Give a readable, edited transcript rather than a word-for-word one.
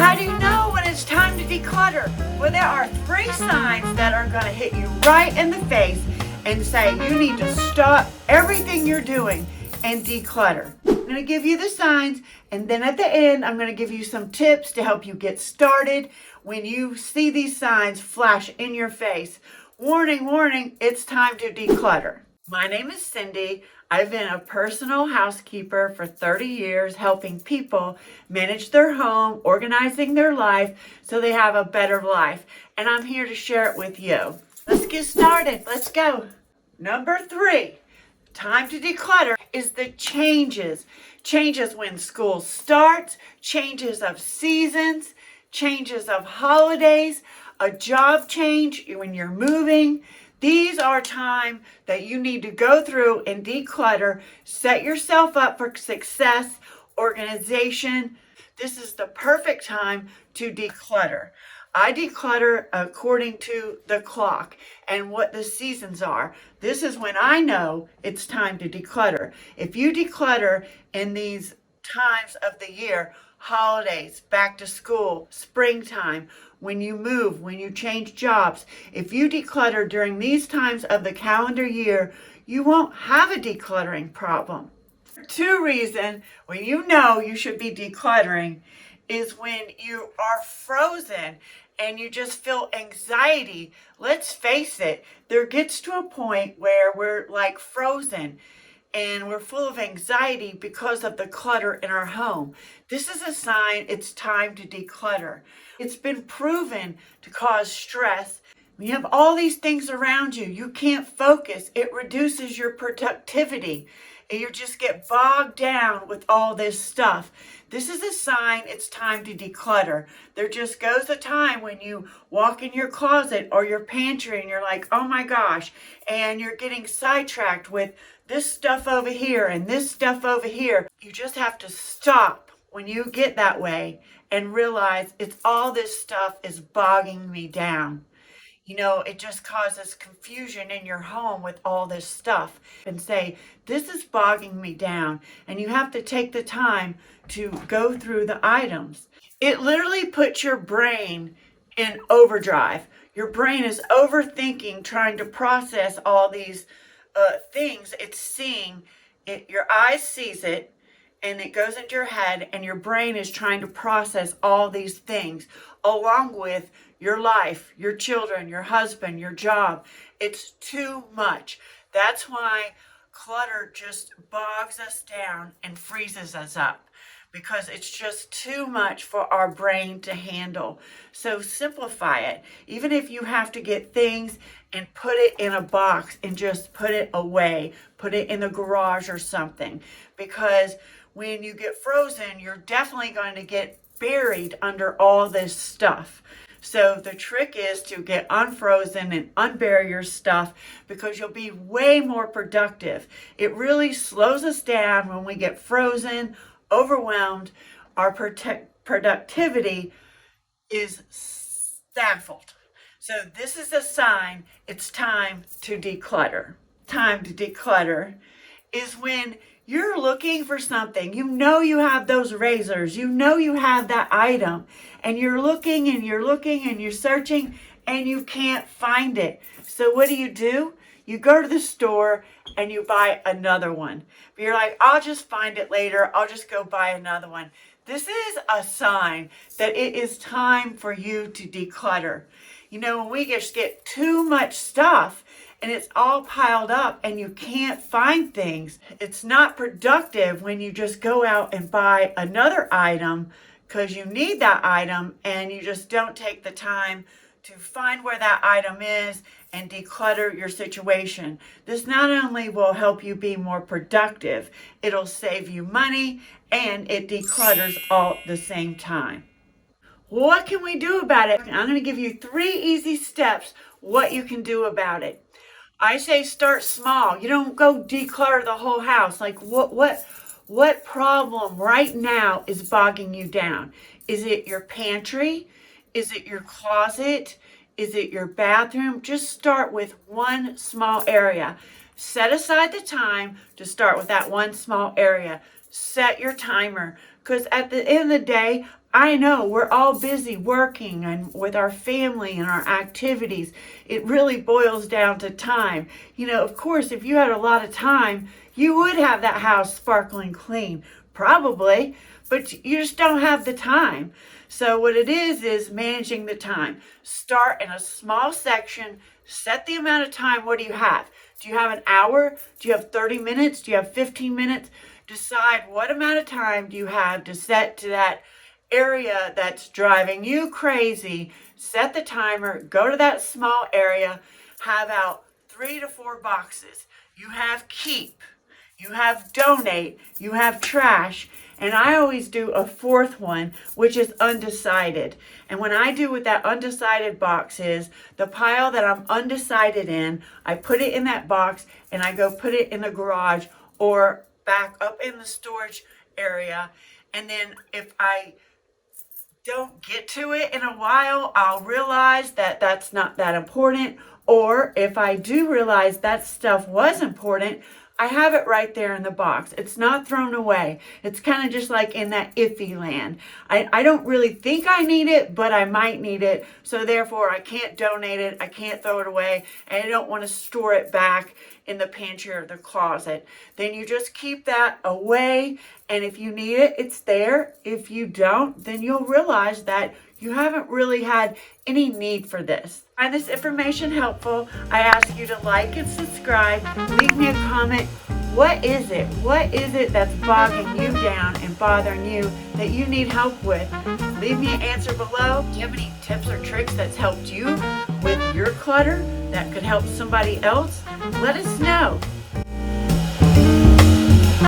How do you know when it's time to declutter? Well, there are 3 signs that are going to hit you right in the face and say you need to stop everything you're doing and declutter. I'm going to give you the signs, and then at the end, I'm going to give you some tips to help you get started when you see these signs flash in your face. Warning, warning, it's time to declutter. My name is Cindy. I've been a personal housekeeper for 30 years, helping people manage their home, organizing their life so they have a better life. And I'm here to share it with you. Let's get started. Let's go. Number 3, time to declutter is the changes. Changes when school starts, changes of seasons, changes of holidays, a job change when you're moving. These are time that you need to go through and declutter, set yourself up for success, organization. This is the perfect time to declutter. I declutter according to the clock and what the seasons are. This is when I know it's time to declutter. If you declutter in these times of the year, holidays, back to school, springtime, when you move, when you change jobs, if you declutter during these times of the calendar year, you won't have a decluttering problem. 2 reasons when you know you should be decluttering is when you are frozen and you just feel anxiety. Let's face it, there gets to a point where we're like frozen and we're full of anxiety because of the clutter in our home. This is a sign it's time to declutter. It's been proven to cause stress. When you have all these things around you, you can't focus. It reduces your productivity, and you just get bogged down with all this stuff. This is a sign it's time to declutter. There just goes a time when you walk in your closet or your pantry and you're like, oh my gosh, and you're getting sidetracked with this stuff over here and this stuff over here. You just have to stop when you get that way and realize it's all this stuff is bogging me down. You know, it just causes confusion in your home with all this stuff and say, this is bogging me down. And you have to take the time to go through the items. It literally puts your brain in overdrive. Your brain is overthinking, trying to process all these things it's seeing. Your eyes sees it, and it goes into your head, and your brain is trying to process all these things along with your life, your children, your husband, your job. It's too much. That's why clutter just bogs us down and freezes us up, because it's just too much for our brain to handle. So simplify it. Even if you have to get things and put it in a box and just put it away, put it in the garage or something, because when you get frozen, you're definitely going to get buried under all this stuff. So the trick is to get unfrozen and unbury your stuff, because you'll be way more productive. It really slows us down when we get frozen, overwhelmed. Our productivity is stifled. So this is a sign it's time to declutter. Time to declutter is when you're looking for something. You know you have those razors. You know you have that item. And you're looking and you're looking and you're searching and you can't find it. So what do? You go to the store and you buy another one. But you're like, I'll just find it later. I'll just go buy another one. This is a sign that it is time for you to declutter. You know, when we just get too much stuff and it's all piled up and you can't find things, it's not productive when you just go out and buy another item because you need that item and you just don't take the time to find where that item is and declutter your situation. This not only will help you be more productive, it'll save you money and it declutters all at the same time. What can we do about it? I'm going to give you 3 easy steps what you can do about it. I say start small. You don't go declutter the whole house. Like what problem right now is bogging you down? Is it your pantry? Is it your closet? Is it your bathroom? Just start with one small area. Set aside the time to start with that one small area. Set your timer, because at the end of the day, I know we're all busy working and with our family and our activities. It really boils down to time. Of course, if you had a lot of time, you would have that house sparkling clean, probably, but you just don't have the time. So what it is managing the time. Start in a small section, set the amount of time. What do you have? Do you have an hour? Do you have 30 minutes? Do you have 15 minutes? Decide what amount of time do you have to set to that area that's driving you crazy. Set the timer, go to that small area, have out 3 to 4 boxes. You have keep, you have donate, you have trash, and I always do a 4th one, which is undecided. And when I do what that undecided box is, the pile that I'm undecided in, I put it in that box and I go put it in the garage or back up in the storage area. And then if I don't get to it in a while, I'll realize that that's not that important. Or if I do realize that stuff was important, I have it right there in the box. It's not thrown away. It's kind of just like in that iffy land. I don't really think I need it, but I might need it. So therefore, I can't donate it. I can't throw it away. And I don't want to store it back in the pantry or the closet. Then you just keep that away. And if you need it, it's there. If you don't, then you'll realize that you haven't really had any need for this. Find this information helpful. I ask you to like and subscribe. Leave me a comment. What is it? What is it that's bogging you down and bothering you that you need help with? Leave me an answer below. Do you have any tips or tricks that's helped you with your clutter that could help somebody else? Let us know.